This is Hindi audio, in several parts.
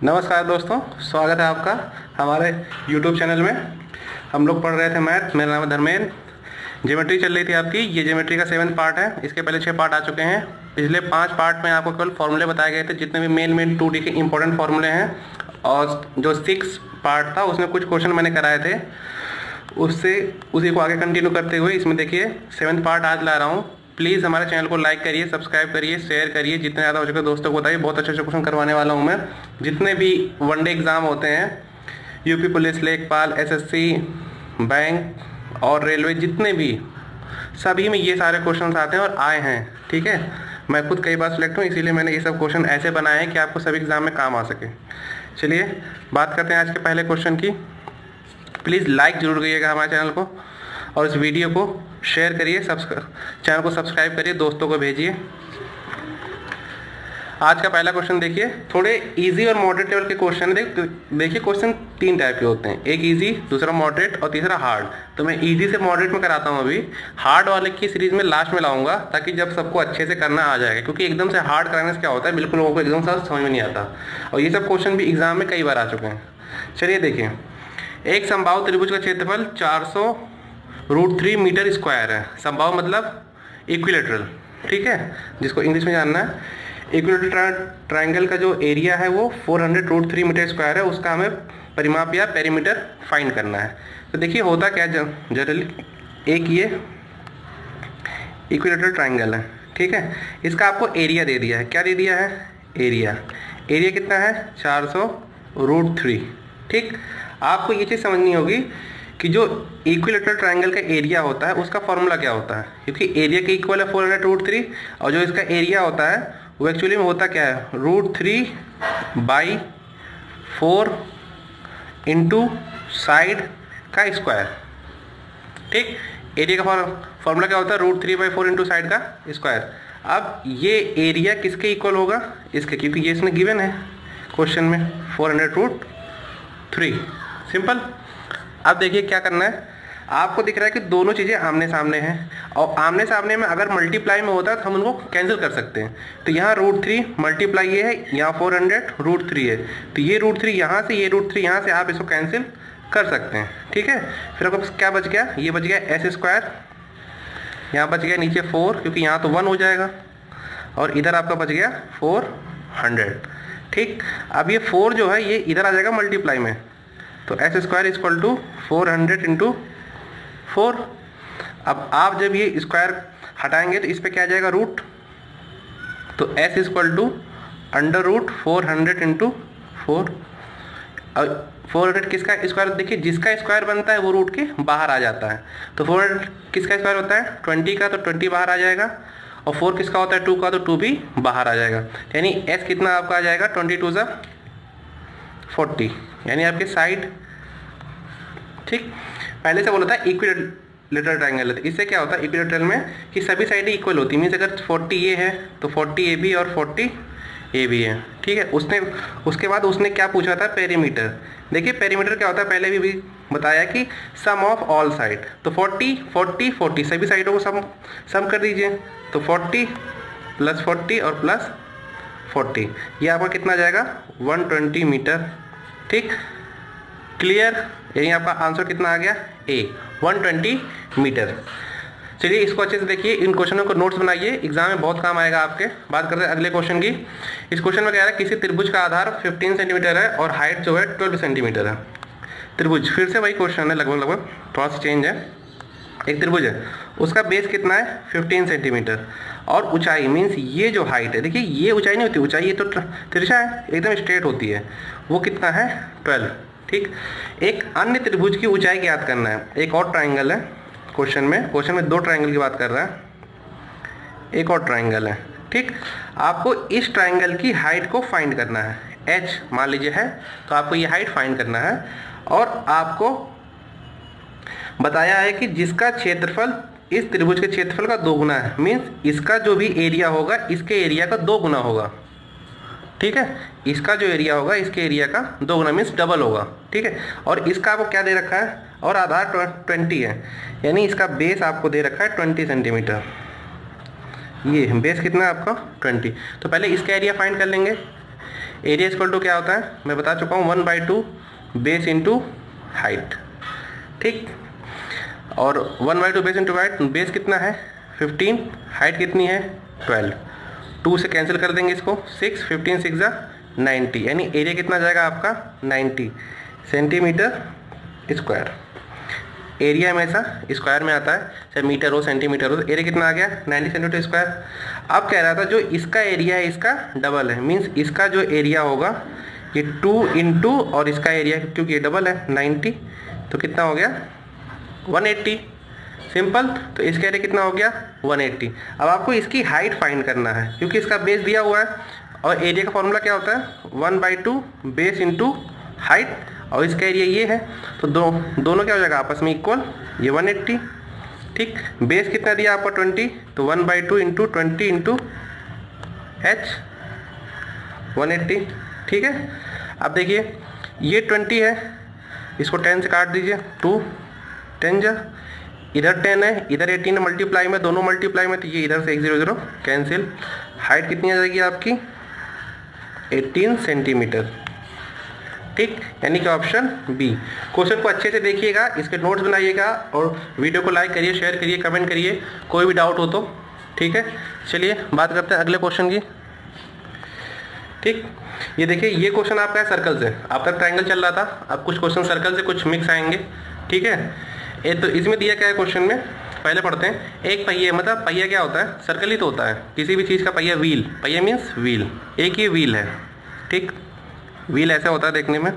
नमस्कार दोस्तों, स्वागत है आपका हमारे YouTube चैनल में। हम लोग पढ़ रहे थे मैथ। मेरा नाम है धर्मेंद्र। ज्योमेट्री चल रही थी आपकी। ये ज्योमेट्री का 7th पार्ट है। इसके पहले 6 पार्ट आ चुके हैं। पिछले 5 पार्ट में आपको केवल फॉर्मूले बताए गए थे, जितने भी मेन 2D के इंपॉर्टेंट फॉर्मूले हैं। और जो 6 पार्ट था उसमें कुछ क्वेश्चन मैंने कराए थे, उससे उसी को आगे कंटिन्यू करते हुए इसमें देखिए 7th पार्ट आज ला रहा हूँ। प्लीज़ हमारे चैनल को लाइक करिए, सब्सक्राइब करिए, शेयर करिए, जितने ज़्यादा हो सके दोस्तों को बताइए। बहुत अच्छे क्वेश्चन करवाने वाला हूँ मैं। जितने भी वनडे एग्ज़ाम होते हैं, यूपी पुलिस, लेखपाल, एसएससी, बैंक और रेलवे, जितने भी, सभी में ये सारे क्वेश्चन आते हैं और आए हैं। ठीक है, मैं खुद कई बार सिलेक्ट हूँ, इसीलिए मैंने ये सब क्वेश्चन ऐसे बनाए हैं कि आपको सभी एग्ज़ाम में काम आ सके। चलिए बात करते हैं आज के पहले क्वेश्चन की। प्लीज़ लाइक जरूर करिएगा हमारे चैनल को, और इस वीडियो को शेयर करिए, चैनल को सब्सक्राइब करिए, दोस्तों को भेजिए। आज का पहला क्वेश्चन देखिए। थोड़े इजी और मॉडरेट लेवल के क्वेश्चन देखिए। क्वेश्चन 3 टाइप के होते हैं, एक इजी, दूसरा मॉडरेट और तीसरा हार्ड। तो मैं इजी से मॉडरेट में कराता हूँ अभी। हार्ड वाले की सीरीज में लास्ट में लाऊंगा, ताकि जब सबको अच्छे से करना आ जाएगा। क्योंकि एकदम से हार्ड कराने से क्या होता है, बिल्कुल लोगों को एकदम से समझ में नहीं आता। और ये सब क्वेश्चन भी एग्जाम में कई बार आ चुके हैं। चलिए देखिए, एक समबाहु त्रिभुज का क्षेत्रफल 400√3 मीटर स्क्वायर है। समबाहु मतलब इक्विलेटरल, ठीक है, जिसको इंग्लिश में जानना है। इक्विलेटरल ट्रायंगल का जो एरिया है वो 400√3 मीटर स्क्वायर है। उसका हमें परिमाप या पेरीमीटर फाइंड करना है। तो देखिए होता क्या जनरली, एक ये इक्विलेटरल ट्रायंगल है, ठीक है। इसका आपको एरिया दे दिया है। क्या दे दिया है? एरिया कितना है? 400√3। ठीक, आपको ये चीज़ समझनी होगी कि जो इक्विलेटरल ट्रायंगल का एरिया होता है उसका फॉर्मूला क्या होता है। क्योंकि एरिया के इक्वल है 400√3, और जो इसका एरिया होता है वो एक्चुअली में होता क्या है, √3/4 इंटू साइड का स्क्वायर। ठीक, एरिया का फॉर्मूला क्या होता है, √3/4 इंटू साइड का स्क्वायर। अब ये एरिया किसके इक्वल होगा? इसके, क्योंकि ये इसमें गिवन है क्वेश्चन में 400√3। सिंपल। अब देखिए क्या करना है। आपको दिख रहा है कि दोनों चीज़ें आमने सामने हैं, और आमने सामने में अगर मल्टीप्लाई में होता है तो हम उनको कैंसिल कर सकते हैं। तो यहाँ √3 मल्टीप्लाई ये है, यहाँ 400√3 है, तो ये √3 यहाँ से, ये √3 यहाँ से, आप इसको कैंसिल कर सकते हैं। ठीक है, फिर आपको क्या बच गया? ये बच गया s², यहाँ बच गया नीचे 4, क्योंकि यहाँ तो 1 हो जाएगा, और इधर आपका बच गया 400। ठीक, अब ये 4 जो है ये इधर आ जाएगा मल्टीप्लाई में, तो s² = 400 इंटू 4। अब आप जब ये स्क्वायर हटाएंगे तो इस पे क्या आ जाएगा, रूट, तो s = √400 इंटू 4। और 400 किसका स्क्वायर? देखिए जिसका स्क्वायर बनता है वो रूट के बाहर आ जाता है। तो 400 किसका स्क्वायर होता है? 20 का, तो 20 बाहर आ जाएगा। और 4 किसका होता है? 2 का, तो 2 भी बाहर आ जाएगा। यानी s कितना आपका आ जाएगा? 22 × 40, यानी आपके साइड। ठीक, पहले से बोला था इक्विलेटरल ट्रायंगल है। इससे क्या होता है इक्विलेटरल में कि सभी साइडें इक्वल होती है। मीन्स अगर 40 ये है तो 40 AB और 40 AB है। ठीक है, उसके बाद उसने क्या पूछा था? पेरीमीटर। देखिए पेरीमीटर क्या होता है, पहले भी बताया कि सम ऑफ ऑल साइड। तो 40 40 40 सभी साइडों को सम कर दीजिए। तो 40 + 40 और +40, ये आपका कितना जाएगा? 120 मीटर। ठीक, क्लियर? यही आपका आंसर कितना आ गया? A, 120 metre. चलिए इसको अच्छे से देखिए, इन क्वेश्चनों को नोट्स बनाइए, एग्जाम में बहुत काम आएगा आपके। बात करते हैं अगले क्वेश्चन की। इस क्वेश्चन में क्या है, किसी त्रिभुज का आधार 15 सेंटीमीटर है और हाइट जो है 12 सेंटीमीटर है। त्रिभुज, फिर से वही क्वेश्चन है, लगभग थोड़ा सा चेंज है। एक त्रिभुज है, उसका बेस कितना है? 15 सेंटीमीटर, और ऊंचाई मीन्स ये जो हाइट है, देखिए ये ऊंचाई नहीं होती, ऊंचाई ये तो तिरछा है, एकदम स्ट्रेट होती है, वो कितना है? 12। ठीक, एक अन्य त्रिभुज की ऊंचाई ज्ञात करना है। एक और ट्रायंगल है क्वेश्चन में 2 ट्रायंगल की बात कर रहा है, एक और ट्रायंगल है। ठीक, आपको इस ट्रायंगल की हाइट को फाइंड करना है। h मान लीजिए है, तो आपको ये हाइट फाइंड करना है। और आपको बताया है कि जिसका क्षेत्रफल इस त्रिभुज के क्षेत्रफल का 2 गुना है। मीन्स इसका जो भी एरिया होगा इसके एरिया का 2 गुना होगा। ठीक है, इसका जो एरिया होगा इसके एरिया का 2 गुना, मीन्स डबल होगा। ठीक है, और इसका आपको क्या दे रखा है? और आधार 20 है, यानी इसका बेस आपको दे रखा है 20 सेंटीमीटर। ये बेस कितना है आपका? 20। तो पहले इसका एरिया फाइंड कर लेंगे। एरिया इक्वल टू क्या होता है, मैं बता चुका हूँ, 1/2 बेस इंटू हाइट। ठीक, और 1/2 बेस इंटू हाइट, बेस कितना है 15, हाइट कितनी है 12, 2 से कैंसिल कर देंगे इसको, 6, 15 6 90, यानी एरिया कितना जाएगा आपका 90 सेंटीमीटर स्क्वायर। एरिया हमेशा स्क्वायर में आता है, चाहे मीटर हो सेंटीमीटर हो। एरिया कितना आ गया 90 सेंटीमीटर स्क्वायर। अब कह रहा था जो इसका एरिया है इसका डबल है, मीन्स इसका जो एरिया होगा ये 2 इंटू और इसका एरिया क्योंकि ये डबल है 90, तो कितना हो गया 180। सिंपल, तो इसका एरिया कितना हो गया 180। अब आपको इसकी हाइट फाइंड करना है क्योंकि इसका बेस दिया हुआ है और एरिया का फॉर्मूला क्या होता है 1/2 बेस इंटू हाइट, और इसका एरिया ये है, तो दोनों क्या हो जाएगा आपस में इक्वल, ये 180। ठीक, बेस कितना दिया आपको 20, तो 1/2 इंटू 20 इंटू h 180। ठीक है, अब देखिए ये 20 है, इसको 10 से काट दीजिए, 2 10 जा, इधर 10 है इधर 18 है, मल्टीप्लाई में दोनों मल्टीप्लाई में, तो ये इधर से 1 0 0 कैंसिल। हाइट कितनी आ जाएगी आपकी 18 सेंटीमीटर। ठीक, यानी कि ऑप्शन बी। क्वेश्चन को अच्छे से देखिएगा, इसके नोट्स बनाइएगा और वीडियो को लाइक करिए, शेयर करिए, कमेंट करिए, कोई भी डाउट हो तो। ठीक है, चलिए बात करते हैं अगले क्वेश्चन की। ठीक, ये देखिए ये क्वेश्चन आपका है सर्कल से, आपका ट्रायंगल चल रहा था, अब कुछ क्वेश्चन सर्कल से कुछ मिक्स आएंगे। ठीक है, ये तो इसमें दिया क्या है क्वेश्चन में, पहले पढ़ते हैं। एक पहिए, मतलब पहिया क्या होता है, सर्कल ही तो होता है किसी भी चीज़ का पहिया, व्हील, पहिया मीन्स व्हील, एक ही व्हील है। ठीक, व्हील ऐसा होता है देखने में।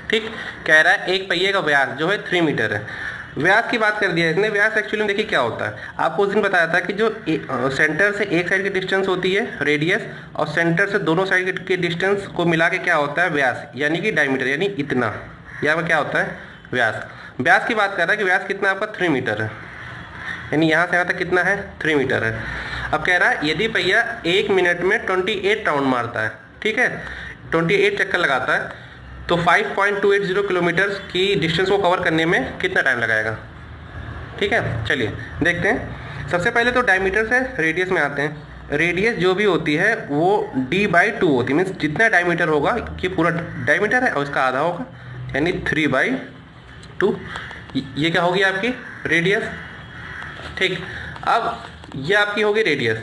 ठीक, कह रहा है एक पहिए का व्यास जो है 3 मीटर है। व्यास की बात कर दिया इसने, व्यास एक्चुअली में देखिए क्या होता है, आपको उस दिन बताया था कि जो सेंटर से एक साइड की डिस्टेंस होती है रेडियस, और सेंटर से दोनों साइड के डिस्टेंस को मिला के क्या होता है व्यास, यानी कि डायमीटर, यानी इतना, यहाँ पर क्या होता है व्यास। व्यास की बात कर रहा है कि व्यास कितना आपका 3 मीटर है, यानी यहाँ से यहाँ तक कितना है 3 मीटर है। अब कह रहा है यदि पहिया 1 मिनट में 28 राउंड मारता है, ठीक है 28 चक्कर लगाता है, तो 5.280 किलोमीटर की डिस्टेंस को कवर करने में कितना टाइम लगाएगा। ठीक है, चलिए देखते हैं। सबसे पहले तो डायमीटर से रेडियस में आते हैं। रेडियस जो भी होती है वो d/2 होती है, मीन्स जितना डायमीटर होगा, ये पूरा डायमीटर है और इसका आधा होगा, यानी 3/2। ये क्या होगी आपकी रेडियस। ठीक, अब ये आपकी होगी रेडियस।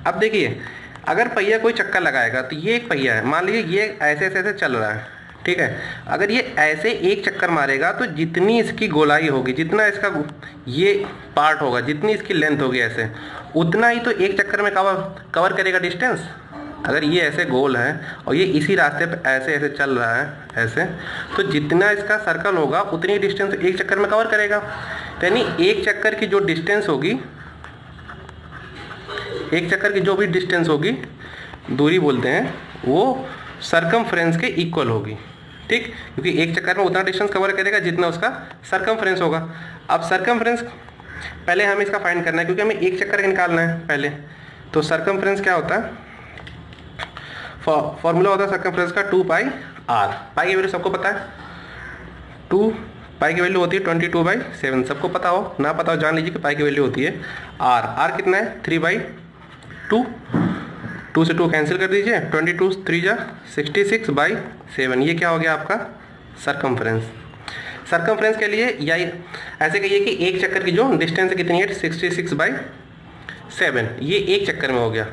अब देखिए अगर पहिया कोई चक्कर लगाएगा, तो ये एक पहिया है, मान लीजिए ये ऐसे ऐसे ऐसे चल रहा है, ठीक है, अगर ये ऐसे एक चक्कर मारेगा तो जितनी इसकी गोलाई होगी, जितना इसका ये पार्ट होगा, जितनी इसकी लेंथ होगी ऐसे, उतना ही तो एक चक्कर में कवर करेगा डिस्टेंस। अगर ये ऐसे गोल है और ये इसी रास्ते पे ऐसे ऐसे चल रहा है ऐसे, तो जितना इसका सर्कल होगा उतनी डिस्टेंस एक चक्कर में कवर करेगा। तो यानी एक चक्कर की जो डिस्टेंस होगी, एक चक्कर की जो भी डिस्टेंस होगी, दूरी बोलते हैं, वो सरकमफ्रेंस के इक्वल होगी। ठीक, क्योंकि एक चक्कर में उतना डिस्टेंस कवर करेगा जितना उसका सरकमफ्रेंस होगा। अब सरकमफ्रेंस पहले हमें इसका फाइंड करना है, क्योंकि हमें एक चक्कर निकालना है पहले। तो सरकमफ्रेंस क्या होता है, फॉर्मूला होता है सरकमफ्रेंस का 2πr। पाई की वैल्यू सबको पता है, 2 पाई की वैल्यू होती है 22/7, सबको पता हो ना पता हो जान लीजिए कि पाई की वैल्यू होती है r कितना है 3/2, 2 से 2 कैंसिल कर दीजिए, 22 3 जा 66/7, ये क्या हो गया आपका सरकमफ्रेंस। सरकमफ्रेंस के लिए या ऐसे कहिए कि एक चक्कर की जो डिस्टेंस कितनी है 66/7, ये एक चक्कर में हो गया।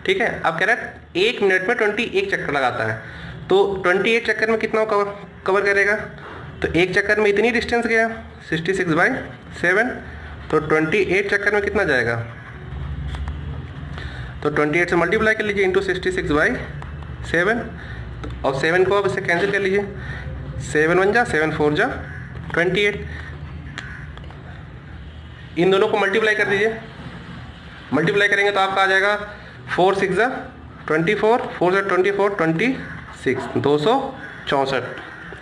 ठीक है, अब कह रहा है 1 मिनट में 21 चक्कर लगाता है, तो 28 चक्कर में कितना कवर करेगा, तो एक चक्कर में इतनी डिस्टेंस गया 66/7, तो 28 चक्कर में कितना जाएगा, तो 28 से मल्टीप्लाई कर लीजिए इंटू 66/7, और 7 को अब इससे कैंसिल कर लीजिए, 7 1 जा 7 4 जा 28, इन दोनों को मल्टीप्लाई कर दीजिए। मल्टीप्लाई करेंगे तो आपका आ जाएगा 4 6 जा 24, 4 से 24 26, 264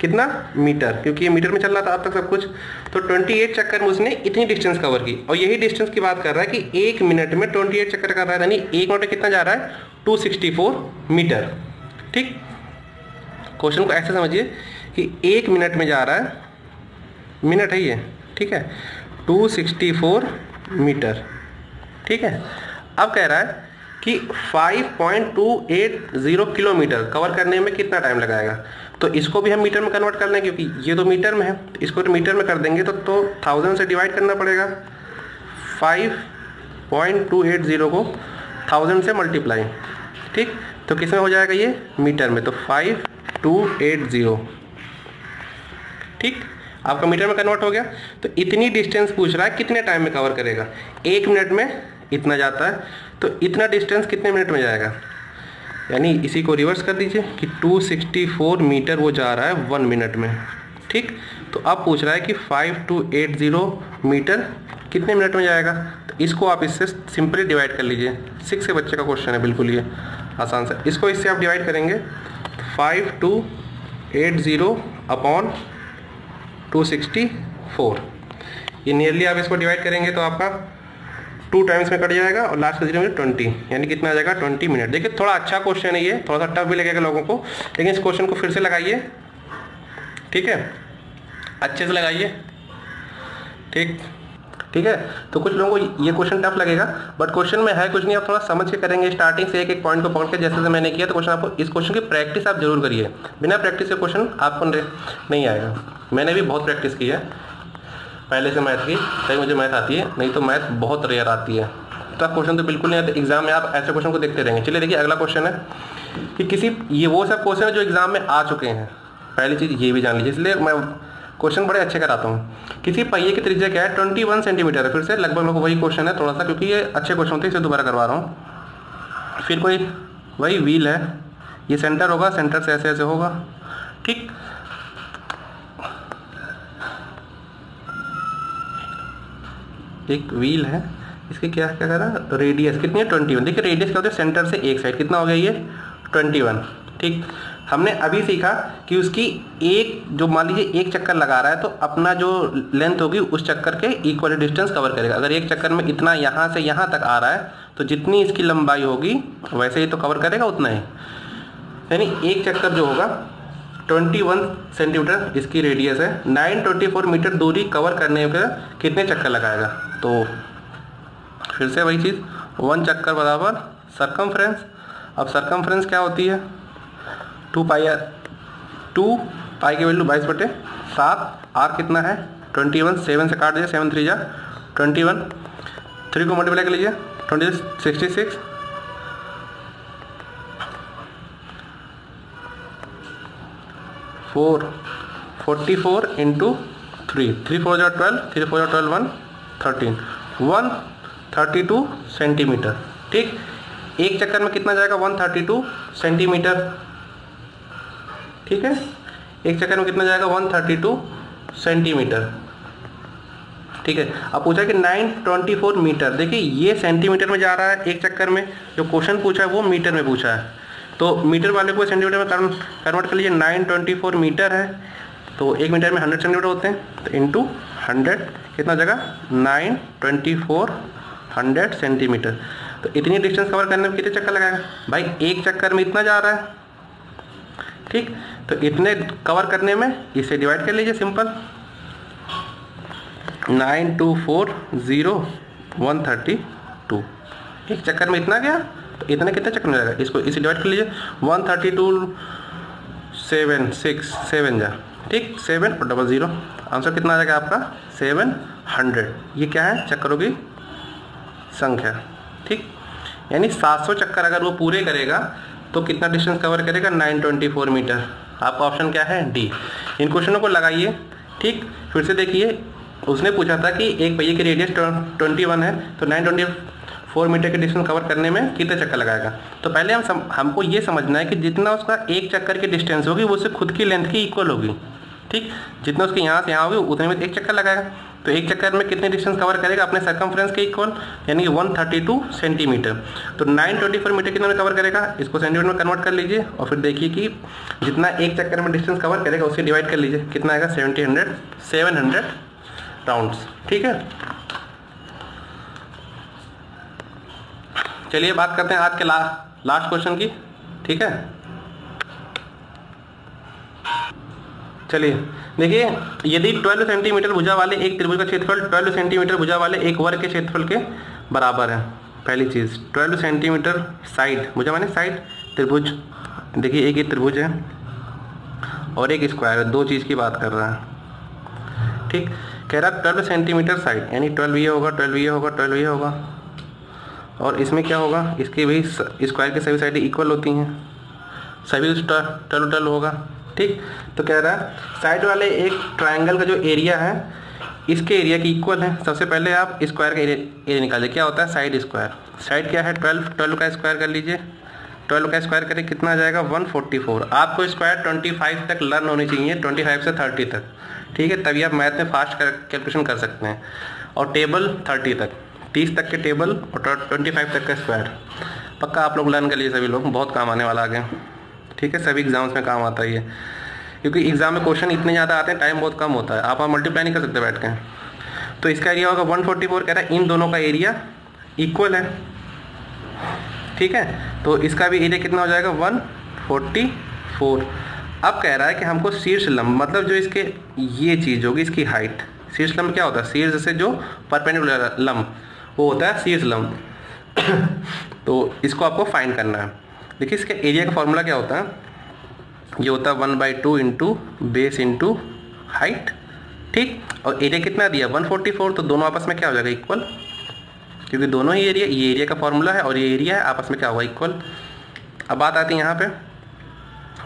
कितना मीटर, क्योंकि ये मीटर में चल रहा था अब तक सब कुछ। तो 28 चक्कर में उसने इतनी डिस्टेंस कवर की, और यही डिस्टेंस की बात कर रहा है कि 1 मिनट में 28 चक्कर कर रहा है, यानी 1 मिनट में कितना जा रहा है 264 मीटर। ठीक, क्वेश्चन को ऐसे समझिए कि 1 मिनट में जा रहा है, मिनट है ये, ठीक है, 264 मीटर। ठीक है, अब कह रहा है कि 5.280 किलोमीटर कवर करने में कितना टाइम लगाएगा। तो इसको भी हम मीटर में कन्वर्ट कर लेंगे क्योंकि ये तो मीटर में है, तो इसको मीटर में कर देंगे तो 1000 से डिवाइड करना पड़ेगा। 5.280 को 1000 से मल्टीप्लाई, ठीक, तो किस में हो जाएगा ये मीटर में, तो 5280, ठीक, आपका मीटर में कन्वर्ट हो गया। तो इतनी डिस्टेंस पूछ रहा है कितने टाइम में कवर करेगा, 1 मिनट में इतना जाता है, तो इतना डिस्टेंस कितने मिनट में जाएगा, यानी इसी को रिवर्स कर दीजिए कि 264 मीटर वो जा रहा है 1 मिनट में, ठीक। तो अब पूछ रहा है कि 5280 मीटर कितने मिनट में जाएगा, तो इसको आप इससे सिंपली डिवाइड कर लीजिए। 6 के बच्चे का क्वेश्चन है, बिल्कुल ये आसान सा। इसको इससे आप डिवाइड करेंगे 5280 अपॉन 264, ये नियरली आप इसको डिवाइड करेंगे तो आपका 2 टाइम्स में कट जाएगा और लास्ट का 0 में 20, यानी कितना आ जाएगा 20 मिनट। देखिए थोड़ा अच्छा क्वेश्चन है ये, थोड़ा सा टफ भी लगेगा लोगों को, लेकिन इस क्वेश्चन को फिर से लगाइए, ठीक है, अच्छे से लगाइए, ठीक है। तो कुछ लोगों को ये क्वेश्चन टफ लगेगा, बट क्वेश्चन में है कुछ नहीं, आप थोड़ा समझ के करेंगे, स्टार्टिंग से एक एक पॉइंट को पकड़ के जैसे से मैंने किया। तो क्वेश्चन आपको, इस क्वेश्चन की प्रैक्टिस आप जरूर करिए, बिना प्रैक्टिस के क्वेश्चन आपको नहीं आएगा। मैंने भी बहुत प्रैक्टिस की है पहले से मैथ की, सही मुझे मैथ आती है, नहीं तो मैथ बहुत रेयर आती है। तो आप क्वेश्चन तो बिल्कुल नहीं आते, एग्जाम में आप ऐसे क्वेश्चन को देखते रहेंगे। चलिए देखिए अगला क्वेश्चन है कि किसी, ये वो सब क्वेश्चन है जो एग्जाम में आ चुके हैं, पहली चीज़ ये भी जान लीजिए, इसलिए मैं क्वेश्चन बड़े अच्छे कराता हूँ। किसी पहिए की त्रिज्या क्या है, 21 सेंटीमीटर है। फिर से लगभग वही क्वेश्चन है थोड़ा सा, क्योंकि ये अच्छे क्वेश्चन थे, इसे दोबारा करवा रहा हूँ। फिर कोई वही व्हील है, ये सेंटर होगा, सेंटर से ऐसे ऐसे होगा, ठीक। एक व्हील है, इसके क्या क्या कर रहा है, रेडियस कितनी है 21। देखिए रेडियस क्या होता है, सेंटर से एक साइड कितना हो गया ये 21, ठीक। हमने अभी सीखा कि उसकी एक, जो मान लीजिए एक चक्कर लगा रहा है तो अपना जो लेंथ होगी उस चक्कर के इक्वल डिस्टेंस कवर करेगा। अगर एक चक्कर में इतना यहाँ से यहाँ तक आ रहा है तो जितनी इसकी लंबाई होगी वैसे ही तो कवर करेगा उतना ही, यानी एक चक्कर जो होगा 21 सेंटीमीटर इसकी रेडियस है, 924 मीटर दूरी कवर करने में कितने चक्कर लगाएगा। तो फिर से वही चीज़, 1 चक्कर बराबर सर्कमफ्रेंस। अब सर्कमफ्रेंस क्या होती है, 2 पाई की वैल्यू 22/7, आर कितना है 21, 7 से काट दीजिए, 7 3 जा 21, 3 को मल्टीप्लाई कर लीजिए 66, 44 इंटू 3, 3 4 जा 12, 3 4 जा 12, 1 13, 132 सेंटीमीटर, ठीक। एक चक्कर में कितना जाएगा 132 सेंटीमीटर, ठीक है, एक चक्कर में कितना जाएगा 132 सेंटीमीटर, ठीक है। अब पूछा कि 924 मीटर, देखिए ये सेंटीमीटर में जा रहा है एक चक्कर में, जो क्वेश्चन पूछा है वो मीटर में पूछा है, तो मीटर वाले को सेंटीमीटर में कन्वर्ट कर लीजिए। 924 मीटर है तो 1 मीटर में 100 सेंटीमीटर होते हैं, तो इंटू 100 कितना जगह 924 100 सेंटीमीटर। तो इतनी डिस्टेंस कवर करने में कितने चक्कर लगाएगा भाई, एक चक्कर में इतना जा रहा है, ठीक। तो इतने कवर करने में इसे डिवाइड कर लीजिए, सिंपल 924 132, एक चक्कर में इतना गया तो इतने कितने चक्कर में जाएगा, इसको इसे डिवाइड कर लीजिए 132 7 जा, ठीक, 7 और 00, आंसर कितना आ जाएगा आपका 700। ये क्या है, चक्करों की संख्या, ठीक। यानी 700 चक्कर अगर वो पूरे करेगा तो कितना डिस्टेंस कवर करेगा 924 मीटर। आपका ऑप्शन क्या है डी। इन क्वेश्चनों को लगाइए, ठीक। फिर से देखिए, उसने पूछा था कि एक पहिए की रेडियस 21 है तो 924 मीटर के डिस्टेंस कवर करने में कितने चक्कर लगाएगा। तो पहले हमको ये समझना है कि जितना उसका एक चक्कर की डिस्टेंस होगी वो उससे खुद की लेंथ की इक्वल होगी, ठीक। जितना उसके यहाँ से यहाँ होगी उतने में एक चक्कर लगाएगा, तो एक चक्कर में कितने डिस्टेंस कवर करेगा अपने सर्कमफ्रेंस के इक्वल, यानी कि 132 सेंटीमीटर। तो 924 मीटर कितने में कवर करेगा, इसको सेंटीमीटर में कन्वर्ट कर लीजिए और फिर देखिए कि जितना एक चक्कर में डिस्टेंस कवर करेगा उससे डिवाइड कर लीजिए, कितना आएगा 700 राउंड्स, ठीक है। चलिए बात करते हैं आज के लास्ट क्वेश्चन की, ठीक है। चलिए देखिए, यदि 12 सेंटीमीटर भुजा वाले एक त्रिभुज का क्षेत्रफल 12 सेंटीमीटर भुजा वाले एक वर्ग के क्षेत्रफल के बराबर है, पहली चीज़ 12 सेंटीमीटर साइड, मुझे माने साइड त्रिभुज, देखिए एक ही त्रिभुज है और एक स्क्वायर है, दो चीज़ की बात कर रहा है। ठीक, कह रहा है 12 सेंटीमीटर साइड, यानी 12 ये होगा, 12 ये होगा, 12 ये होगा, और इसमें क्या होगा, इसके भी स्क्वायर की सभी साइडें इक्वल होती हैं, सभी 12 होगा। ठीक, तो कह रहा है साइड वाले एक ट्रायंगल का जो एरिया है इसके एरिया की इक्वल है। सबसे पहले आप स्क्वायर का एरिया निकालिए, क्या होता है साइड स्क्वायर। साइड क्या है 12 का स्क्वायर कर लीजिए, 12 का स्क्वायर करें कितना आ जाएगा 144। आपको स्क्वायर 25 तक लर्न होनी चाहिए, 25 से 30 तक, ठीक है, तभी आप मैथ में फास्ट कैलकुलेशन कर सकते हैं। और टेबल 30 तक, 30 तक के टेबल और 25 तक का स्क्वायर पक्का आप लोग लर्न कर लीजिए, सभी लोग, बहुत काम आने वाला आगे। ठीक है, सभी एग्जाम्स में काम आता है ये, क्योंकि एग्जाम में क्वेश्चन इतने ज़्यादा आते हैं, टाइम बहुत कम होता है, आप मल्टीप्लाई नहीं कर सकते बैठ के। तो इसका एरिया होगा 144, कह रहा है इन दोनों का एरिया इक्वल है। ठीक है, तो इसका भी एरिया कितना हो जाएगा 144। अब कह रहा है कि हमको शीर्ष लंब, मतलब जो इसके ये चीज़ होगी इसकी हाइट, शीर्ष लंब क्या होता है, शीर्ष से जो परपेंडिकुलर लंब वो होता है शीर्ष लंब। तो इसको आपको फाइंड करना है। देखिए इसके एरिया का फॉर्मूला क्या होता है, ये होता है 1/2 इंटू बेस इंटू हाइट। ठीक, और एरिया कितना दिया 144, तो दोनों आपस में क्या हो जाएगा इक्वल, क्योंकि दोनों ही एरिया, ये एरिया का फॉर्मूला है और ये एरिया है, आपस में क्या होगा इक्वल। अब बात आती है यहाँ पे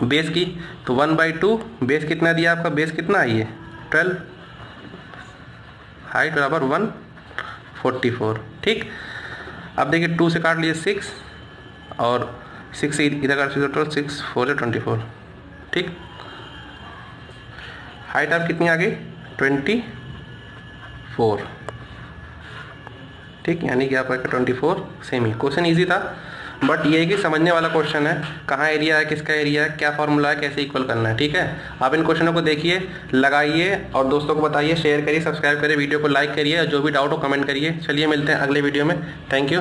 बेस की, तो 1/2 बेस कितना दिया आपका, बेस कितना है ये 12, हाइट बराबर 144। ठीक, अब देखिए 2 से काट लिए 6 और 6 से इधर काट 6 4 24। ठीक, हाइट आप कितनी आ गई 24। ठीक, यानी कि आपका 24 सेम ही। क्वेश्चन इजी था, बट ये है कि समझने वाला क्वेश्चन है, कहाँ एरिया है, किसका एरिया है, क्या फॉर्मूला है, कैसे इक्वल करना है। ठीक है, आप इन क्वेश्चनों को देखिए, लगाइए और दोस्तों को बताइए, शेयर करिए, सब्सक्राइब करिए, वीडियो को लाइक करिए और जो भी डाउट हो कमेंट करिए। चलिए मिलते हैं अगले वीडियो में, थैंक यू।